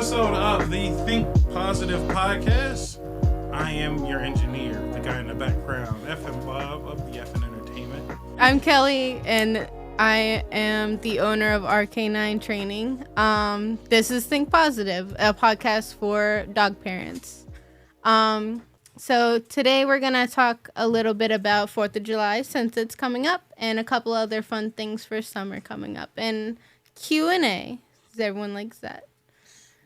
episode of the Think Positive Podcast. I am your engineer, the guy in the background, FM Bob of the FN Entertainment. I'm Kelly, and I am the owner of RK9 Training. This is Think Positive, a podcast for dog parents. So today we're going to talk a little bit about 4th of July since it's coming up, and a couple other fun things for summer coming up. And Q&A, because everyone likes that.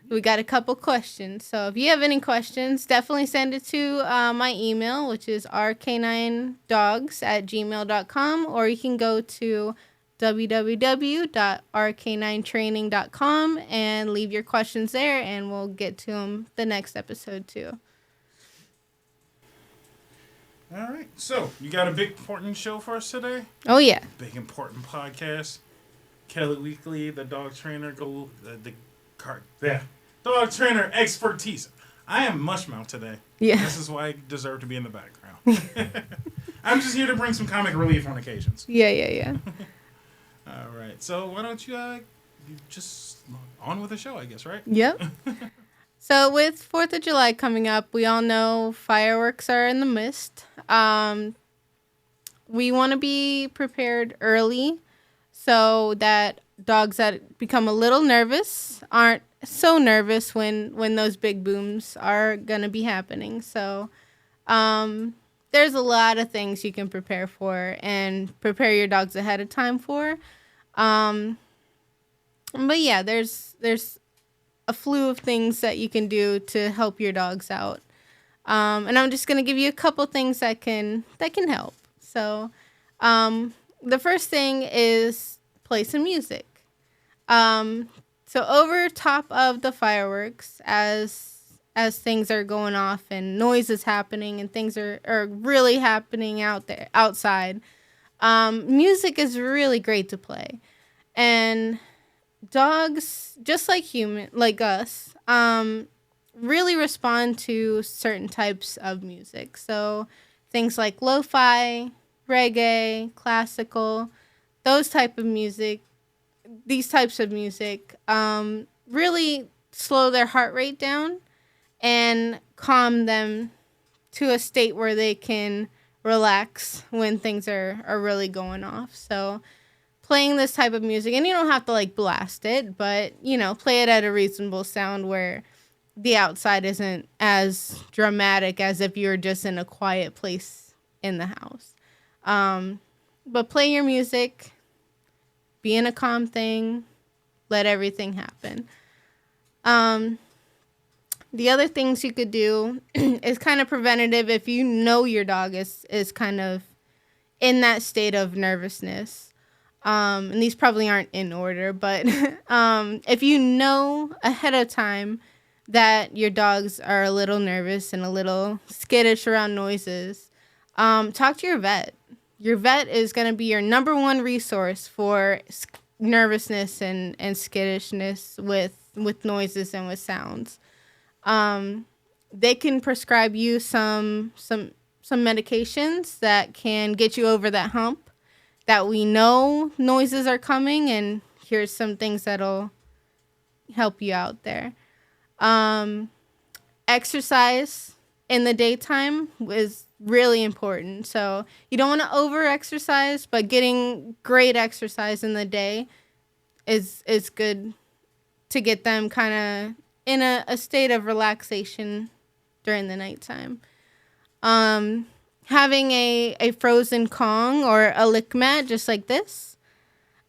We got a couple questions. So if you have any questions, definitely send it to my email, which is rk9dogs@gmail.com, or you can go to www.rk9training.com and leave your questions there, and we'll get to them the next episode too. All right. So, you got a big, important show for us today? Oh, yeah. Big, important podcast. Kelly Weekly, the dog trainer, dog trainer expertise. I am mushmouth today. Yeah. This is why I deserve to be in the background. I'm just here to bring some comic relief on occasions. Yeah. All right. So why don't you just on with the show, I guess, right? Yep. So with 4th of July coming up, we all know fireworks are in the mist. We want to be prepared early so that dogs that become a little nervous aren't so nervous when those big booms are going to be happening. So there's a lot of things you can prepare for and prepare your dogs ahead of time for. But yeah, there's a slew of things that you can do to help your dogs out. And I'm just going to give you a couple things that can help. So the first thing is play some music. So over top of the fireworks, as things are going off and noise is happening and things are really happening outside, music is really great to play. And dogs, just like us, really respond to certain types of music. So things like lo-fi, reggae, classical, these types of music really slow their heart rate down and calm them to a state where they can relax when things are really going off. So playing this type of music, and you don't have to blast it, but play it at a reasonable sound where the outside isn't as dramatic as if you're just in a quiet place in the house. But play your music, be in a calm thing, let everything happen. The other things you could do is kind of preventative if you know your dog is kind of in that state of nervousness. And these probably aren't in order, but if you know ahead of time that your dogs are a little nervous and a little skittish around noises, talk to your vet. Your vet is going to be your number one resource for nervousness and skittishness with noises and with sounds. They can prescribe you some medications that can get you over that hump, that we know noises are coming, and here's some things that'll help you out there. Exercise in the daytime is really important. So you don't want to over-exercise, but getting great exercise in the day is good to get them kind of in a state of relaxation during the nighttime. Having a frozen Kong or a lick mat just like this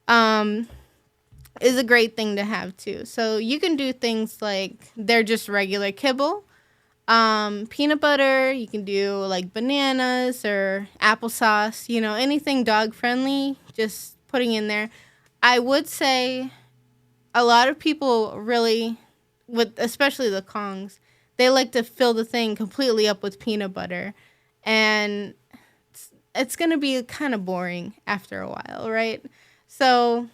is a great thing to have too. So you can do things like they're just regular kibble, peanut butter. You can do bananas or applesauce, anything dog friendly, just putting in there. I would say a lot of people really, especially the Kongs, they like to fill the thing completely up with peanut butter. And it's going to be kind of boring after a while, right? So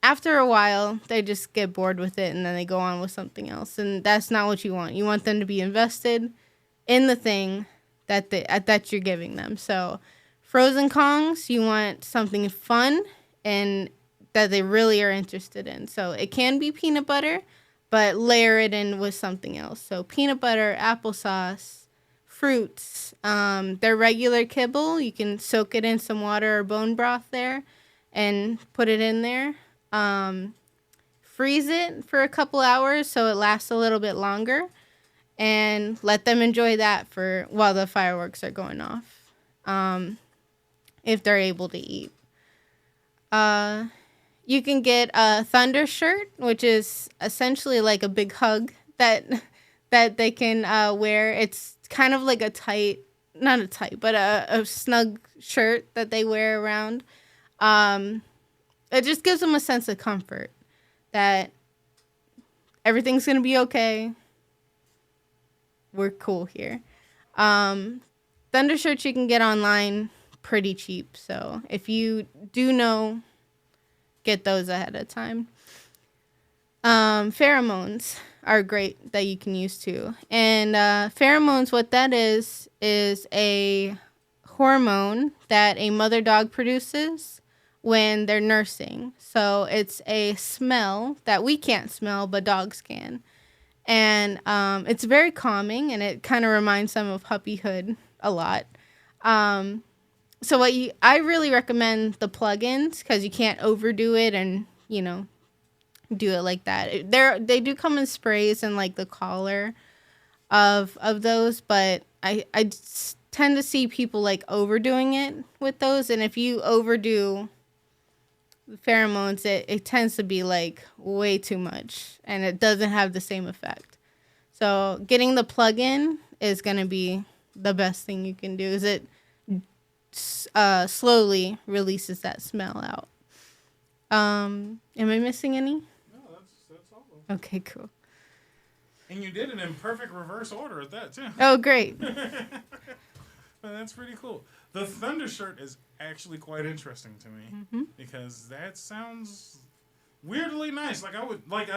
after a while, they just get bored with it and then they go on with something else. And that's not what you want. You want them to be invested in the thing that you're giving them. So frozen Kongs, you want something fun and that they really are interested in. So it can be peanut butter, but layer it in with something else. So peanut butter, applesauce, fruits. Their regular kibble, you can soak it in some water or bone broth there and put it in there. Freeze it for a couple hours so it lasts a little bit longer, and let them enjoy that for while the fireworks are going off, if they're able to eat. You can get a thunder shirt, which is essentially like a big hug that they can wear. It's kind of like not a tight, but a snug shirt that they wear around. It just gives them a sense of comfort that everything's going to be okay. We're cool here. Thunder shirts you can get online pretty cheap. So if you do know, get those ahead of time. Pheromones are great that you can use too. And pheromones, what that is a hormone that a mother dog produces when they're nursing. So it's a smell that we can't smell, but dogs can. And it's very calming, and it kind of reminds them of puppyhood a lot. So I really recommend the plugins because you can't overdo it and, do it like that. They do come in sprays and like the collar of those, but I tend to see people like overdoing it with those. And if you overdo pheromones, it tends to be like way too much and it doesn't have the same effect. So getting the plug-in is going to be the best thing you can do. Is it slowly releases that smell out. Am I missing any? No, that's all. Okay, cool. And you did it in perfect reverse order at that too. Oh, great. That's pretty cool. The thunder shirt is actually quite interesting to me because that sounds weirdly nice. Like I would like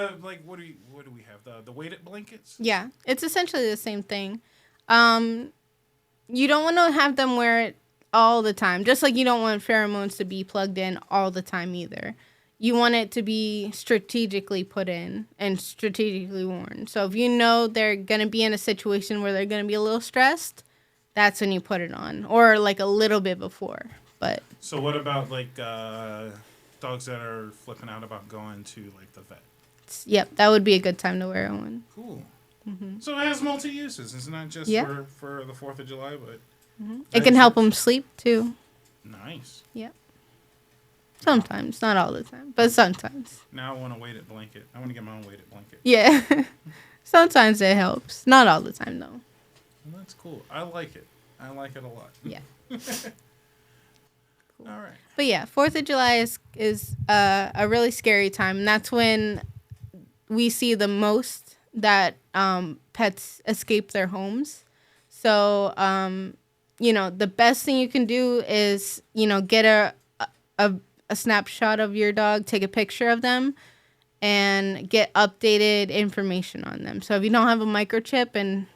what do we have, the weighted blankets? Yeah, it's essentially the same thing. You don't want to have them wear it all the time, just like you don't want pheromones to be plugged in all the time either. You want it to be strategically put in and strategically worn. So if you know they're going to be in a situation where they're going to be a little stressed, that's when you put it on, or like a little bit before. But so what about like dogs that are flipping out about going to like the vet? Yep, that would be a good time to wear one. Cool. So it has multi uses. It's not just for the 4th of July, but it can help them sleep too. Nice. Yep. Sometimes, not all the time, but sometimes. Now I want a weighted blanket. I want to get my own weighted blanket. Yeah. Sometimes it helps. Not all the time, though. Well, that's cool. I like it. I like it a lot. Yeah. Cool. All right. But yeah, 4th of July is a really scary time. And that's when we see the most that pets escape their homes. So, the best thing you can do is, get a snapshot of your dog, take a picture of them, and get updated information on them. So if you don't have a microchip, and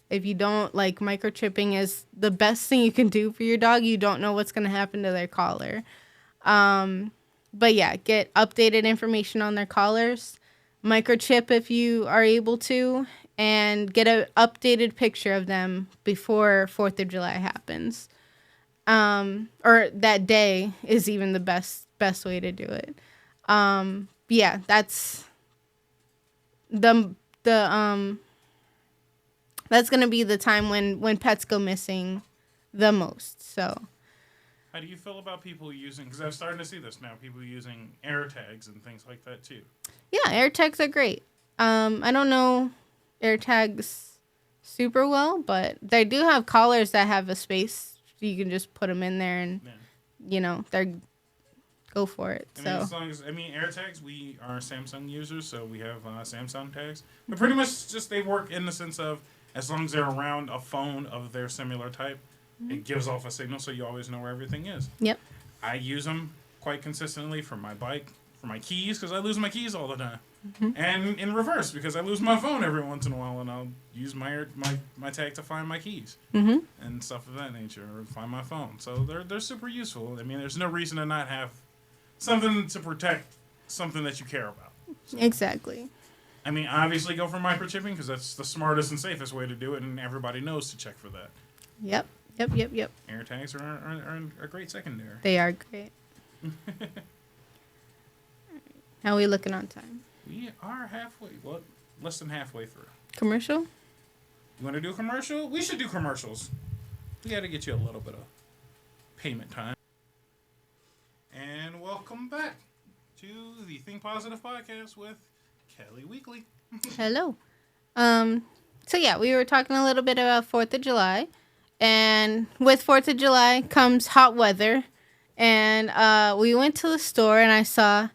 if you don't, like, microchipping is the best thing you can do for your dog, you don't know what's going to happen to their collar. But yeah, get updated information on their collars, microchip if you are able to, and get an updated picture of them before 4th of July happens. Or that day is even the best way to do it. Yeah, that's that's gonna be the time when pets go missing the most. So how do you feel about people using, because I'm starting to see this now, people using air tags and things like that too? Yeah, air tags are great. I don't know air tags super well, but they do have collars that have a space. You can just put them in there and, they're go for it. Air tags, we are Samsung users, so we have Samsung tags. But pretty much just they work in the sense of as long as they're around a phone of their similar type, it gives off a signal so you always know where everything is. Yep. I use them quite consistently for my bike, for my keys, because I lose my keys all the time. And in reverse, because I lose my phone every once in a while, and I'll use my tag to find my keys and stuff of that nature, or find my phone. So they're super useful. I mean, there's no reason to not have something to protect something that you care about. So. Exactly. I mean, obviously go for microchipping because that's the smartest and safest way to do it, and everybody knows to check for that. Yep. Air tags are a great secondary. They are great. How are we looking on time? We are halfway. Well, less than halfway through. Commercial? You want to do a commercial? We should do commercials. We got to get you a little bit of payment time. And welcome back to the Think Positive Podcast with Kelly Weekly. Hello. So yeah, we were talking a little bit about 4th of July. And with 4th of July comes hot weather. And we went to the store and I saw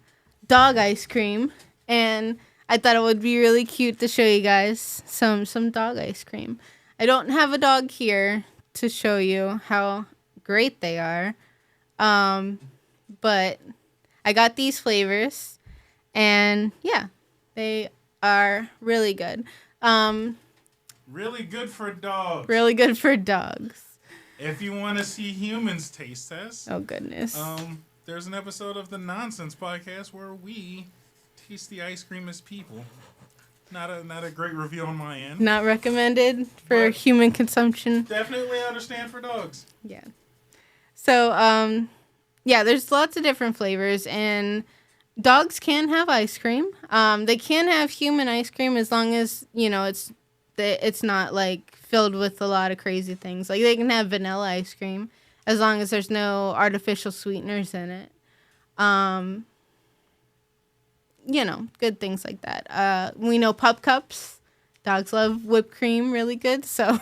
dog ice cream. And I thought it would be really cute to show you guys some dog ice cream. I don't have a dog here to show you how great they are. But I got these flavors. And yeah, they are really good. Really good for dogs. Really good for dogs. If you want to see humans taste test, oh goodness, there's an episode of the Nonsense Podcast where we taste the ice cream as people. Not a great review on my end. Not recommended for human consumption. Definitely understand for dogs. Yeah. So yeah, there's lots of different flavors, and dogs can have ice cream. They can have human ice cream as long as it's not like filled with a lot of crazy things. Like they can have vanilla ice cream as long as there's no artificial sweeteners in it. Good things like that. We know pup cups. Dogs love whipped cream really good. So,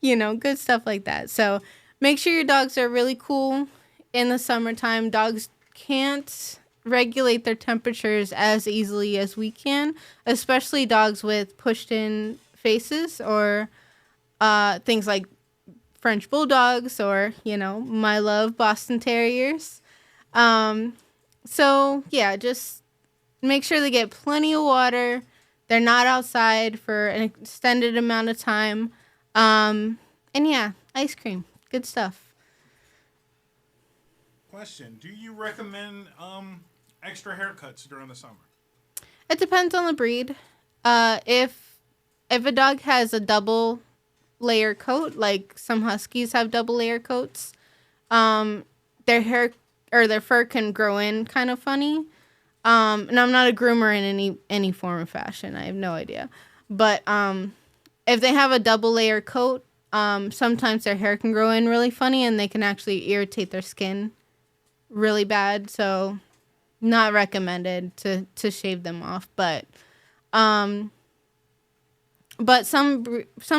good stuff like that. So make sure your dogs are really cool in the summertime. Dogs can't regulate their temperatures as easily as we can, especially dogs with pushed in faces or things like French bulldogs or my love Boston Terriers. So yeah, just make sure they get plenty of water. They're not outside for an extended amount of time. And yeah, ice cream, good stuff. Question: do you recommend extra haircuts during the summer? It depends on the breed. If a dog has a double layer coat, like some huskies have double layer coats, their hair or their fur can grow in kind of funny. And I'm not a groomer in any form or fashion. I have no idea. But if they have a double layer coat, sometimes their hair can grow in really funny and they can actually irritate their skin really bad. So not recommended to shave them off. But some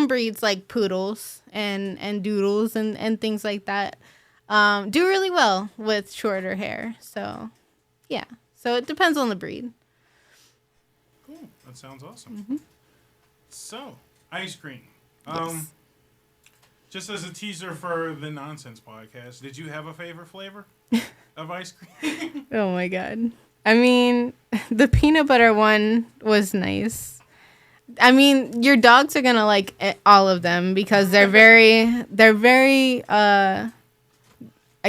breeds like poodles and doodles and things like that do really well with shorter hair. So yeah. So it depends on the breed. Cool. That sounds awesome. Mm-hmm. So, ice cream. Yes. Just as a teaser for the Nonsense Podcast, did you have a favorite flavor of ice cream? Oh my god. I mean, the peanut butter one was nice. I mean, your dogs are gonna like all of them because they're very I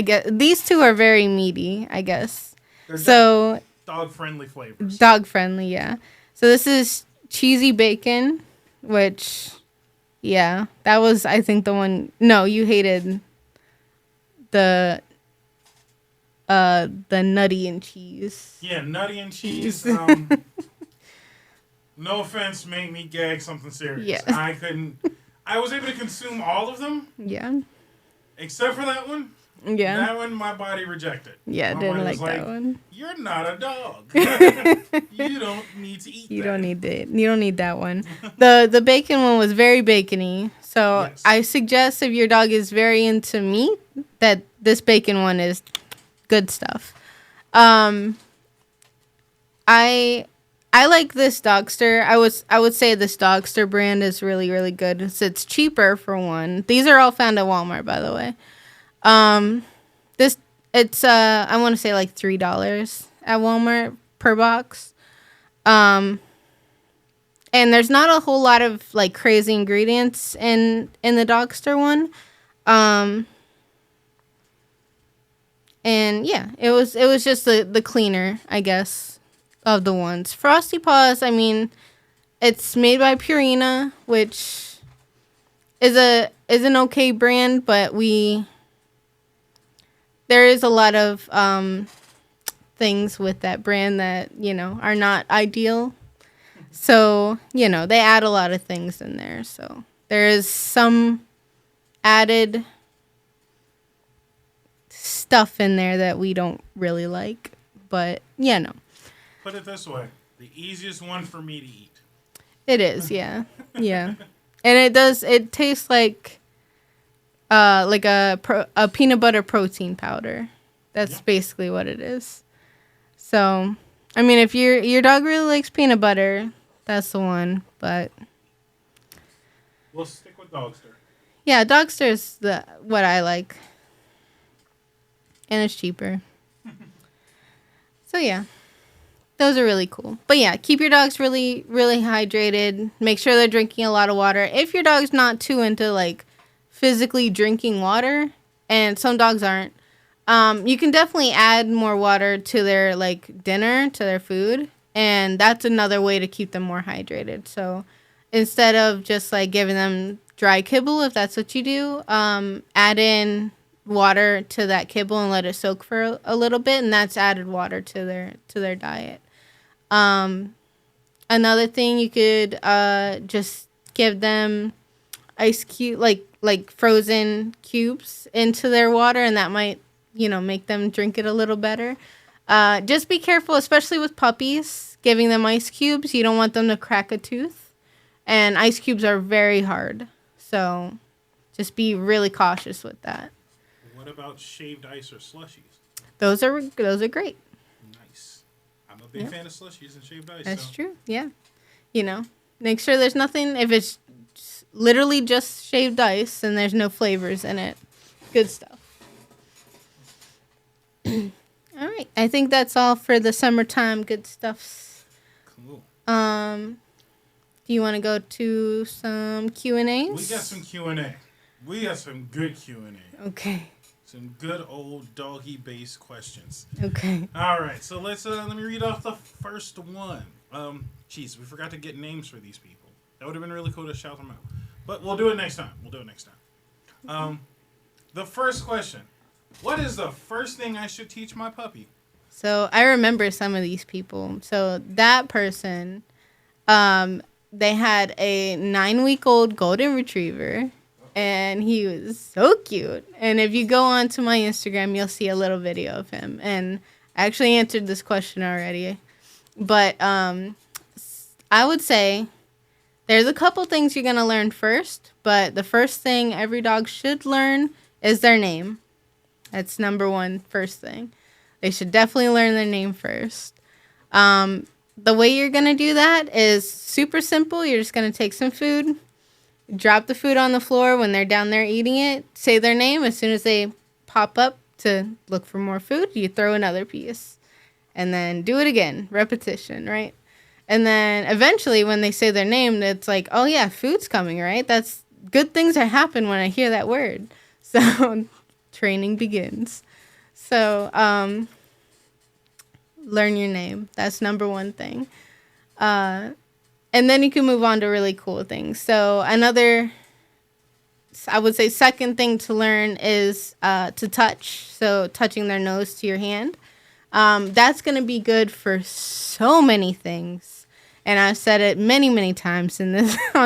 guess these two are very meaty, I guess. So dog-friendly flavors. Dog-friendly, yeah. So this is cheesy bacon, which, yeah, that was, I think, the one. No, you hated the nutty and cheese. Yeah, nutty and cheese. No offense, made me gag something serious. Yeah. I was able to consume all of them. Yeah. Except for that one. Yeah. That one, my body rejected. Yeah, my didn't body like was that one. You're not a dog. You don't need to eat You that. don't need it. You don't need that one. The bacon one was very bacony. So Yes. I suggest if your dog is very into meat, that this bacon one is good stuff. I like this Dogster. I would say this Dogster brand is really, really good. It's cheaper for one. These are all found at Walmart, by the way. It's I want to say like $3 at Walmart per box. And there's not a whole lot of like crazy ingredients in the Dogster one. And yeah, it was just the cleaner, I guess, of the ones. Frosty Paws, I mean, it's made by Purina, which is an okay brand, but there is a lot of things with that brand that, are not ideal. So, they add a lot of things in there. So there is some added stuff in there that we don't really like. But, Put it this way. The easiest one for me to eat. It is, yeah. Yeah. And it tastes like a peanut butter protein powder. That's basically what it is. So, I mean, if your dog really likes peanut butter, that's the one. But we'll stick with Dogster. Yeah, Dogster is what I like, and it's cheaper. So yeah, those are really cool. But yeah, keep your dogs really, really hydrated. Make sure they're drinking a lot of water. If your dog's not too into like physically drinking water, and some dogs aren't. You can definitely add more water to their like dinner, to their food, and that's another way to keep them more hydrated. So instead of just like giving them dry kibble, if that's what you do, add in water to that kibble and let it soak for a little bit, and that's added water to their diet. Another thing, you could just give them ice cube, like frozen cubes into their water, and that might make them drink it a little better. Just be careful, especially with puppies, giving them ice cubes. You don't want them to crack a tooth. And ice cubes are very hard. So just be really cautious with that. What about shaved ice or slushies? Those are great. Nice. I'm a big fan of slushies and shaved ice. That's true. Yeah. Make sure there's nothing, if it's literally just shaved ice and there's no flavors in it. Good stuff. All right. I think that's all for the summertime good stuffs. Cool. Do you want to go to some Q&As? We got some Q&A. We got some good Q&A. Okay. Some good old doggy-based questions. Okay. All right. So let me read off the first one. We forgot to get names for these people. That would have been really cool to shout them out. But we'll do it next time. The first question. What is the first thing I should teach my puppy? So I remember some of these people. So that person, they had a 9-week-old golden retriever, and he was so cute. And if you go onto my Instagram, you'll see a little video of him. And I actually answered this question already. But I would say there's a couple things you're going to learn first. But the first thing every dog should learn is their name. That's number one, first thing. They should definitely learn their name first. The way you're going to do that is super simple. You're just going to take some food, drop the food on the floor when they're down there eating it, say their name. As soon as they pop up to look for more food, you throw another piece. And then do it again. Repetition, right? And then eventually when they say their name, it's like, oh yeah, food's coming, right? That's good things that happen when I hear that word. So training begins. So, learn your name. That's number one thing. And then you can move on to really cool things. So another, I would say, second thing to learn is to touch. So touching their nose to your hand. That's going to be good for so many things. And I've said it many, many times on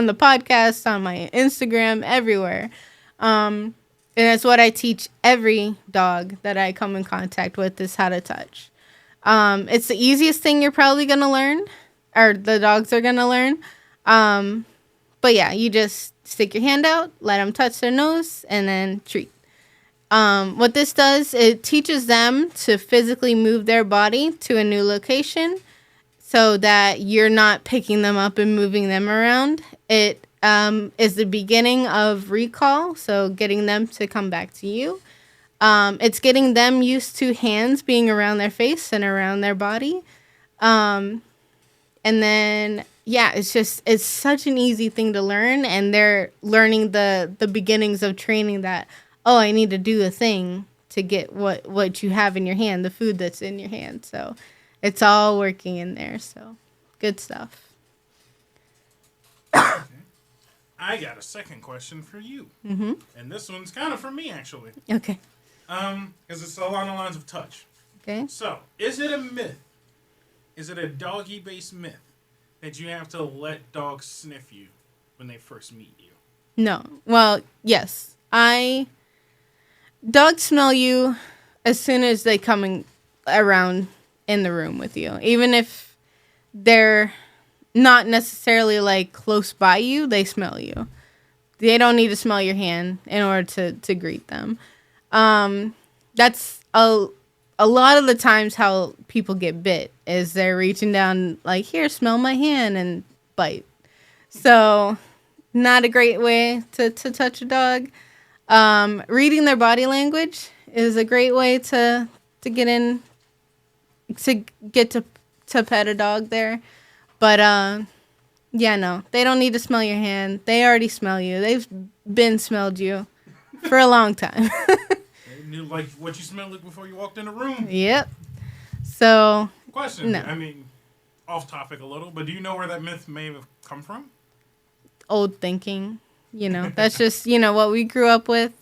the podcast, on my Instagram, everywhere. And that's what I teach every dog that I come in contact with, is how to touch. It's the easiest thing you're probably going to learn, or the dogs are going to learn. But yeah, you just stick your hand out, let them touch their nose, and then treat. What this does, it teaches them to physically move their body to a new location so that you're not picking them up and moving them around. It is the beginning of recall, so getting them to come back to you. It's getting them used to hands being around their face and around their body. And then, yeah, it's such an easy thing to learn, and they're learning the beginnings of training that, oh, I need to do a thing to get what you have in your hand, the food that's in your hand. So It's all working in there, so good stuff. I got a second question for you. Mm-hmm. And this one's kind of for me, actually. Okay. Because it's along the lines of touch. Okay. So, is it a myth? Is it a doggy-based myth that you have to let dogs sniff you when they first meet you? No. Well, yes. Dogs smell you as soon as they come around in the room with you. Even if they're not necessarily like close by you, they smell you. They don't need to smell your hand in order to greet them. That's a lot of the times how people get bit is they're reaching down like, here, smell my hand, and bite. So not a great way to touch a dog. Reading their body language is a great way to get in, to get to pet a dog there. But yeah, no, they don't need to smell your hand. They already smell you. They've been smelled you for a long time. They knew like what you smelled like before you walked in the room. Yep. So Question. No. I mean, off topic a little, but do you know where that myth may have come from? old thinking, that's just, what we grew up with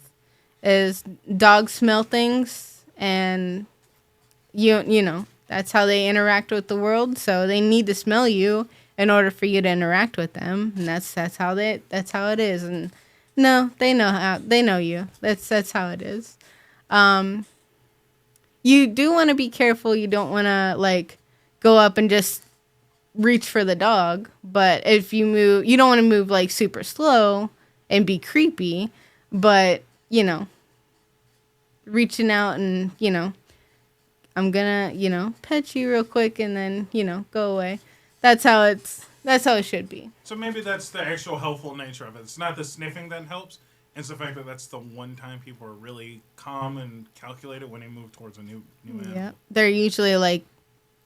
is dogs smell things, and that's how they interact with the world. So they need to smell you in order for you to interact with them. And that's how it is. And no, they know you. That's how it is. You do want to be careful. You don't want to like go up and just reach for the dog. But if you move, you don't want to move like super slow and be creepy, but reaching out and, I'm gonna, pet you real quick and then, go away. That's how it should be. So maybe that's the actual helpful nature of it. It's not the sniffing that helps. It's the fact that that's the one time people are really calm and calculated when they move towards a new animal. Yeah, they're usually like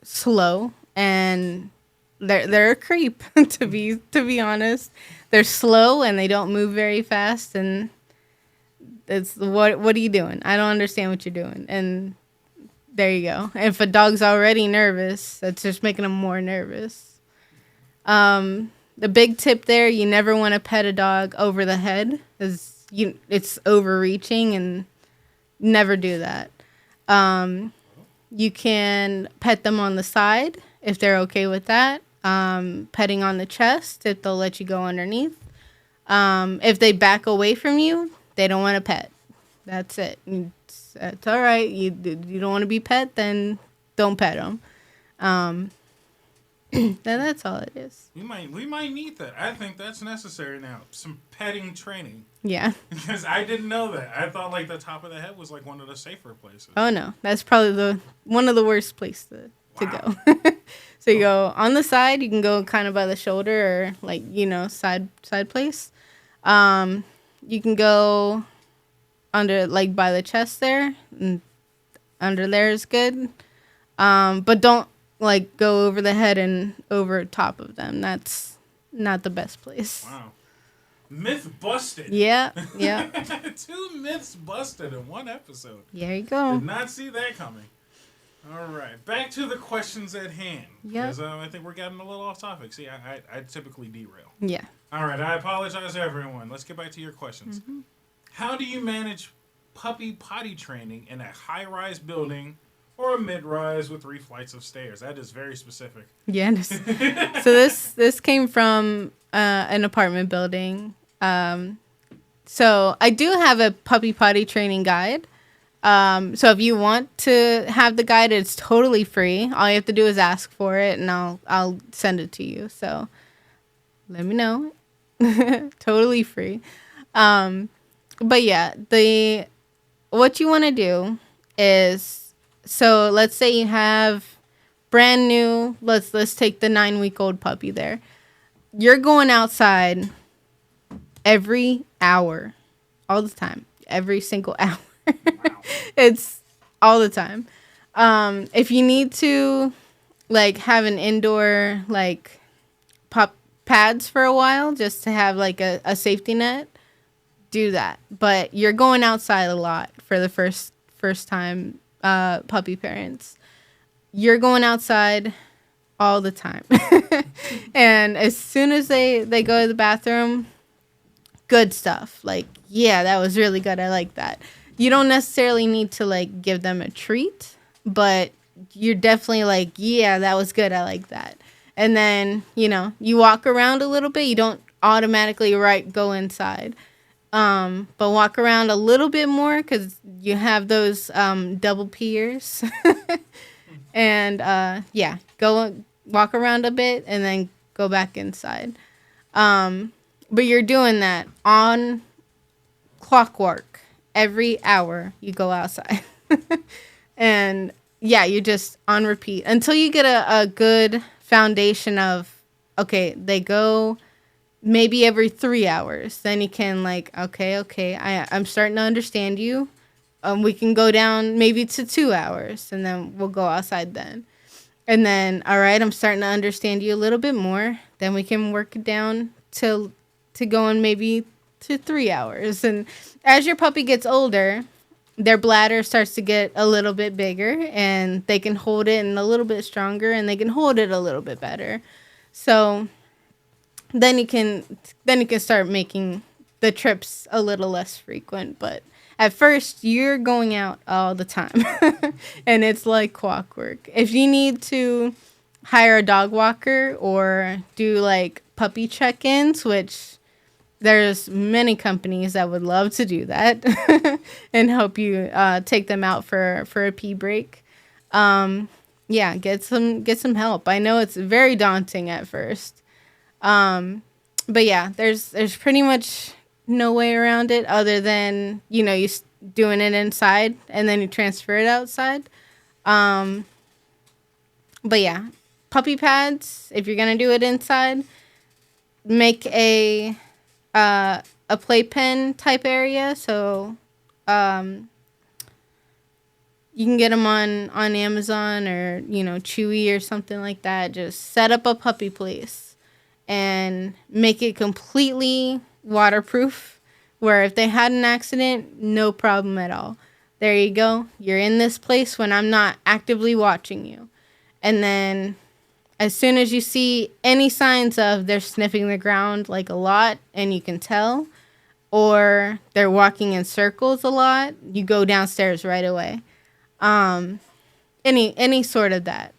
slow, and they're a creep to be honest. They're slow and they don't move very fast, and it's what are you doing? I don't understand what you're doing. And there you go. If a dog's already nervous, that's just making them more nervous. The big tip there, you never want to pet a dog over the head, it's overreaching, and never do that. You can pet them on the side if they're okay with that. Petting on the chest if they'll let you go underneath. If they back away from you, they don't want to pet. That's it. That's all right. You don't want to be pet, then don't pet them. That's all it is. We might need that. I think that's necessary now. Some petting training. Yeah. Because I didn't know that. I thought like the top of the head was like one of the safer places. Oh no, that's probably one of the worst places to go. So you go on the side. You can go kind of by the shoulder, or like side place. You can go under, like by the chest there. And under there is good. But don't like go over the head and over top of them. That's not the best place. Wow. Myth busted. Yeah. 2 myths busted in one episode. There you go. Did not see that coming. All right. Back to the questions at hand. Yeah. Because I think we're getting a little off topic. See, I typically derail. Yeah. All right. I apologize, everyone. Let's get back to your questions. Mm-hmm. How do you manage puppy potty training in a high-rise building or a mid-rise with 3 flights of stairs? That is very specific. Yeah. So this came from an apartment building. So I do have a puppy potty training guide. So if you want to have the guide, it's totally free. All you have to do is ask for it, and I'll send it to you. So let me know. Totally free. But yeah, what you want to do is, so let's say you have brand new, let's take the 9-week-old puppy there. You're going outside every hour, all the time, every single hour. Wow. It's all the time. If you need to like have an indoor like pup pads for a while just to have like a safety net, do that. But you're going outside a lot for the first time puppy parents. you're going outside all the time. And as soon as they go to the bathroom, good stuff. Like, yeah, that was really good. I like that. You don't necessarily need to like give them a treat, but you're definitely like, yeah, that was good. I like that. And then, you walk around a little bit. You don't automatically go inside. But walk around a little bit more because you have those double peers. And go walk around a bit and then go back inside. But you're doing that on clockwork. Every hour you go outside. And yeah, you're just on repeat until you get a good foundation of, okay, they go maybe every 3 hours. Then you can like, okay, I'm starting to understand you. We can go down maybe to 2 hours and then we'll go outside then. And then, all right, I'm starting to understand you a little bit more. Then we can work it down to going maybe to 3 hours. And as your puppy gets older, their bladder starts to get a little bit bigger and they can hold it and a little bit stronger and they can hold it a little bit better. So then you can start making the trips a little less frequent. But at first, you're going out all the time. And it's like clockwork. If you need to hire a dog walker or do like puppy check-ins, which there's many companies that would love to do that and help you take them out for a pee break. Get some help. I know it's very daunting at first. But yeah, there's pretty much no way around it other than, you doing it inside and then you transfer it outside. But yeah, puppy pads, if you're going to do it inside, make a playpen type area. So, you can get them on Amazon or, Chewy or something like that. Just set up a puppy place and make it completely waterproof, where if they had an accident, no problem at all. There you go. You're in this place when I'm not actively watching you. And then as soon as you see any signs of they're sniffing the ground like a lot and you can tell, or they're walking in circles a lot, you go downstairs right away. Any sort of that.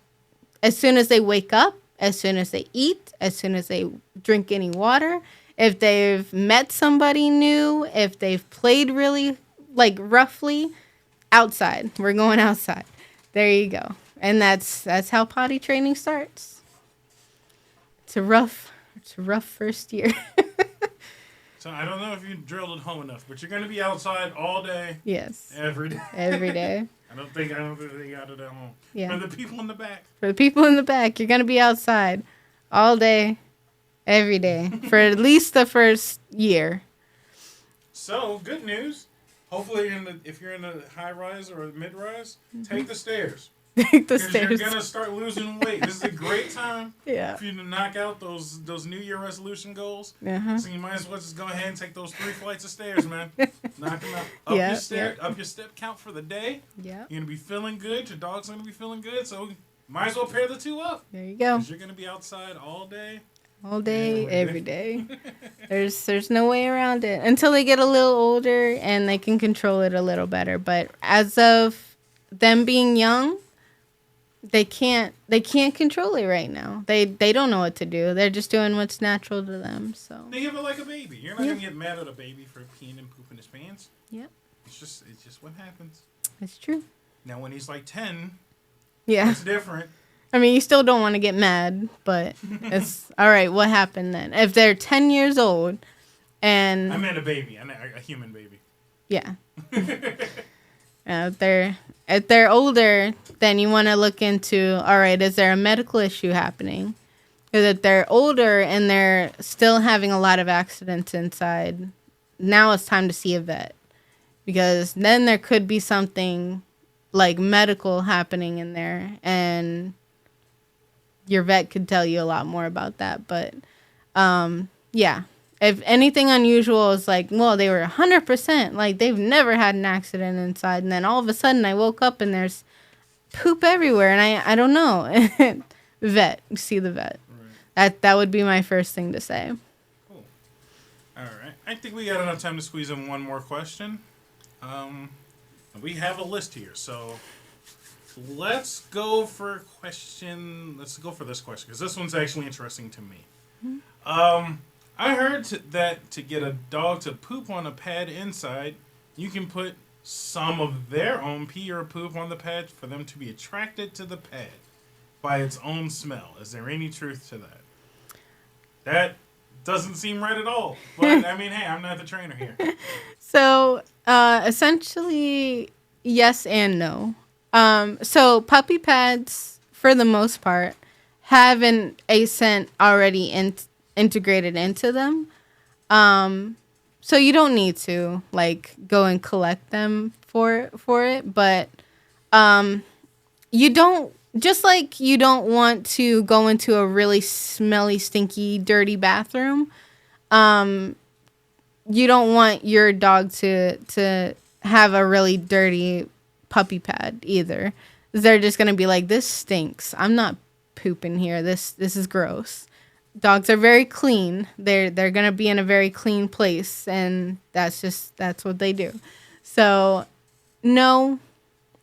As soon as they wake up, as soon as they eat, as soon as they drink any water, if they've met somebody new, if they've played really, like, roughly, outside. We're going outside. There you go. And that's how potty training starts. It's a rough first year. So I don't know if you drilled it home enough, but you're going to be outside all day. Yes. Every day. Every day. I don't think they got it at home. Yeah. For the people in the back. For the people in the back, you're going to be outside all day. Every day for at least the first year. So, good news. Hopefully, if you're in a high rise or a mid rise, take the stairs. Take the stairs. Because you're going to start losing weight. This is a great time for you to knock out those New Year resolution goals. Uh-huh. So, you might as well just go ahead and take those 3 flights of stairs, man. Knock them out. Up your step count for the day. Yeah. You're going to be feeling good. Your dog's going to be feeling good. So, might as well pair the two up. There you go. Because you're going to be outside all day. All day, every day. There's no way around it until they get a little older and they can control it a little better. But as of them being young, they can't control it right now. They don't know what to do. They're just doing what's natural to them. So they give it like a baby. You're not gonna get mad at a baby for peeing and pooping his pants. Yep. It's just what happens. It's true. Now when he's like 10, it's different. I mean, you still don't want to get mad, but it's all right. What happened then? If they're 10 years old, and I meant a baby, a human baby. Yeah. If they're older, then you want to look into, all right, is there a medical issue happening? Because if they're older and they're still having a lot of accidents inside, now it's time to see a vet, because then there could be something like medical happening in there, and your vet could tell you a lot more about that. But, if anything unusual is like, well, they were 100%, like they've never had an accident inside. And then all of a sudden I woke up and there's poop everywhere, and I don't know. Vet, see the vet. Right. That would be my first thing to say. Cool. All right. I think we got enough time to squeeze in one more question. We have a list here, so let's go for question. Let's go for this question because this one's actually interesting to me. I heard that to get a dog to poop on a pad inside, you can put some of their own pee or poop on the pad for them to be attracted to the pad by its own smell. Is there any truth to that? That doesn't seem right at all. But, I mean, hey, I'm not the trainer here. So, essentially, yes and no. So puppy pads, for the most part, have a scent already integrated into them. So you don't need to like go and collect them for it, but you don't, just like you don't want to go into a really smelly, stinky, dirty bathroom. You don't want your dog to have a really dirty puppy pad either. They're just gonna be like, this stinks. I'm not pooping here. This is gross. Dogs are very clean. They're gonna be in a very clean place, and that's what they do. So no,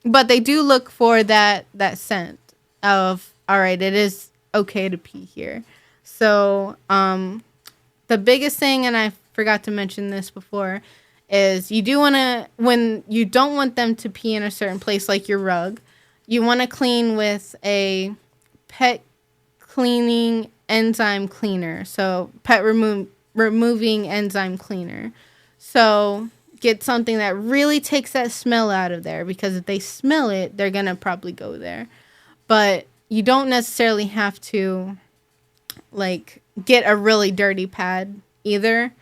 but they do look for that scent of, all right, it is okay to pee here. So the biggest thing, and I forgot to mention this before, is you do want to, when you don't want them to pee in a certain place like your rug, you want to clean with a pet cleaning enzyme cleaner. So pet removing enzyme cleaner. So get something that really takes that smell out of there, because if they smell it, they're going to probably go there. But you don't necessarily have to like get a really dirty pad either.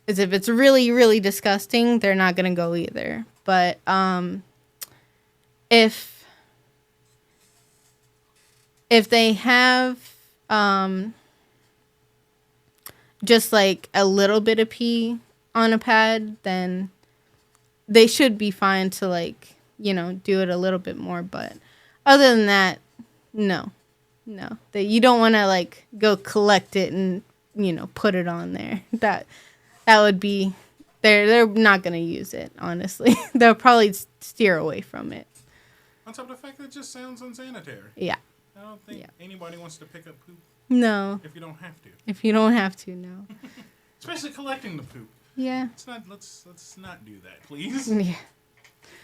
Is if it's really, really disgusting, they're not going to go either. But if they have just like a little bit of pee on a pad, then they should be fine to like, do it a little bit more. But other than that, no. That you don't want to like go collect it and, put it on there. That would be, they're not going to use it, honestly. They'll probably steer away from it. On top of the fact that it just sounds unsanitary. Yeah. I don't think anybody wants to pick up poop. No. If you don't have to. If you don't have to, no. Especially collecting the poop. Yeah. Let's not do that, please. Yeah.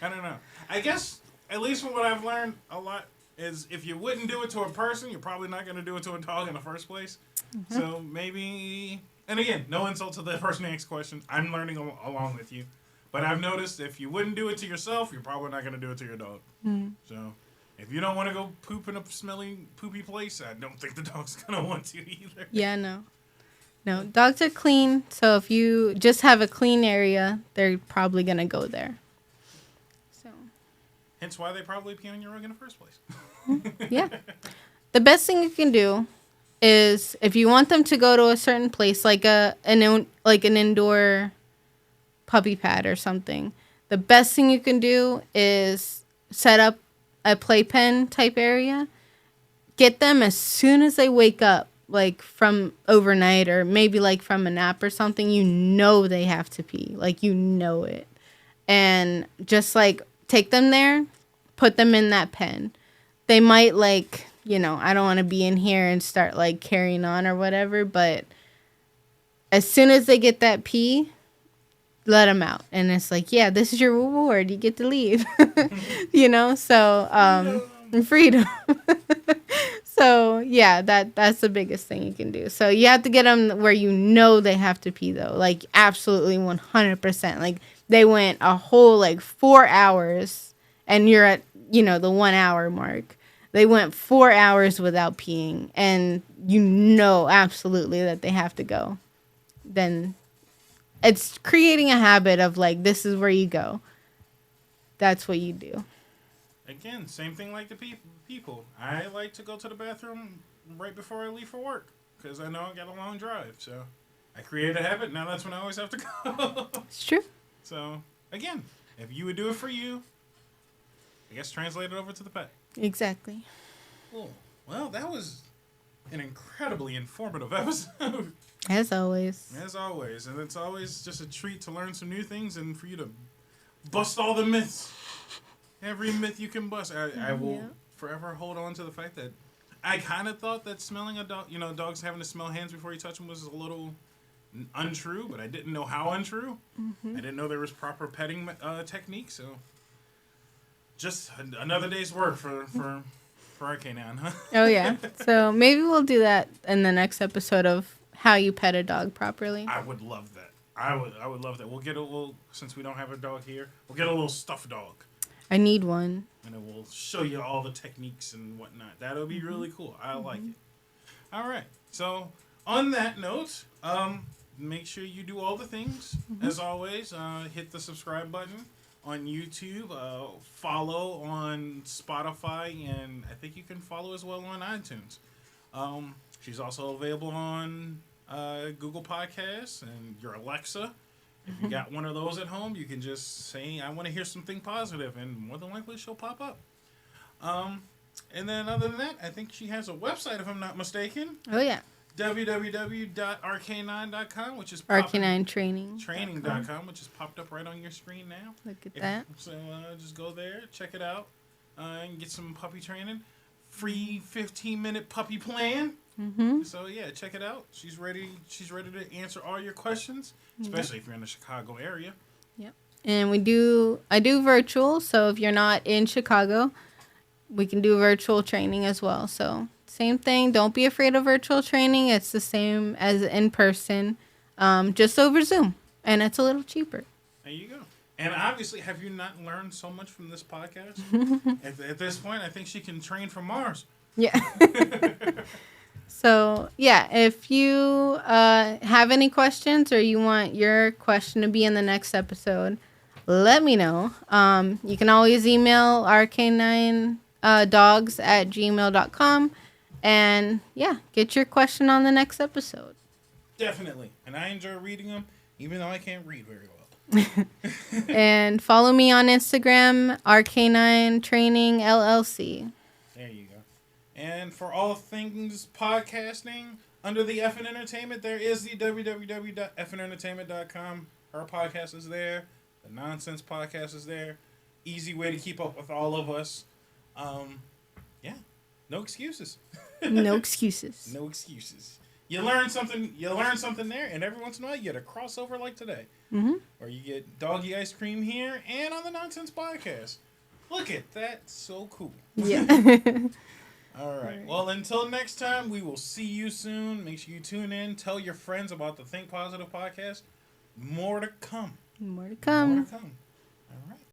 I don't know. I guess, at least from what I've learned a lot, is if you wouldn't do it to a person, you're probably not going to do it to a dog in the first place. Mm-hmm. So maybe... And again, no insult to the person who asks questions. I'm learning along with you. But I've noticed if you wouldn't do it to yourself, you're probably not going to do it to your dog. Mm. So if you don't want to go poop in a smelly, poopy place, I don't think the dog's going to want to either. Yeah, no. No, dogs are clean. So if you just have a clean area, they're probably going to go there. So. Hence why they probably pee on your rug in the first place. Yeah. The best thing you can do is if you want them to go to a certain place, like an indoor puppy pad or something, the best thing you can do is set up a playpen type area. Get them as soon as they wake up, like from overnight or maybe like from a nap or something. They have to pee, like it, and just like take them there, put them in that pen. They might like, I don't want to be in here and start like carrying on or whatever, but as soon as they get that pee, let them out. And it's like, yeah, this is your reward. You get to leave, so freedom. So yeah, that's the biggest thing you can do. So you have to get them where they have to pee though, like absolutely 100%. Like they went a whole like 4 hours and you're at, the 1 hour mark. They went 4 hours without peeing, and absolutely that they have to go. Then it's creating a habit of like, this is where you go. That's what you do. Again, same thing like the people. I like to go to the bathroom right before I leave for work because I know I got a long drive. So I created a habit. Now that's when I always have to go. It's true. So again, if you would do it for you, I guess translate it over to the pet. Exactly. Cool. Well, that was an incredibly informative episode. As always. As always. And it's always just a treat to learn some new things and for you to bust all the myths. Every myth you can bust. I will forever hold on to the fact that I kind of thought that smelling a dog, dogs having to smell hands before you touch them was a little untrue, but I didn't know how untrue. I didn't know there was proper petting technique, so just another day's work for our canine, huh? Oh, yeah. So maybe we'll do that in the next episode of how you pet a dog properly. I would love that. I would love that. We'll get a little, since we don't have a dog here, we'll get a little stuffed dog. I need one. And it will show you all the techniques and whatnot. That'll be really cool. I like it. All right. So, on that note, make sure you do all the things. As always, hit the subscribe button on YouTube. Follow on Spotify. And I think you can follow as well on iTunes. She's also available on Google Podcasts and your Alexa. If you got one of those at home, you can just say, I want to hear something positive, and more than likely she'll pop up. And then other than that, I think she has a website, if I'm not mistaken. Oh, yeah. www.rk9.com, which is rk9training.com, which is popped up right on your screen now. Look at that. So just go there, check it out, and get some puppy training. Free 15-minute puppy plan. So yeah, check it out. She's ready to answer all your questions, especially if you're in the Chicago area. Yep. And I do virtual, so if you're not in Chicago, we can do virtual training as well. So same thing. Don't be afraid of virtual training. It's the same as in person, just over Zoom, and it's a little cheaper. There you go. And obviously, have you not learned so much from this podcast? At this point, I think she can train from Mars. Yeah. So, yeah, if you have any questions or you want your question to be in the next episode, let me know. You can always email rk9dogs@gmail.com. And, yeah, get your question on the next episode. Definitely. And I enjoy reading them, even though I can't read very well. And follow me on Instagram, rk9 training LLC. There you go. And for all things podcasting under the FN Entertainment, there is the www.fnentertainment.com. Our podcast is there. The Nonsense Podcast is there. Easy way to keep up with all of us. Yeah, no excuses. No excuses. No excuses. You learn something there, and every once in a while you get a crossover like today. Or you get doggy ice cream here and on the Nonsense Podcast. Look at that. So cool. Yeah. All right. Well, until next time, we will see you soon. Make sure you tune in. Tell your friends about the Think Positive Podcast. More to come. More to come. All right.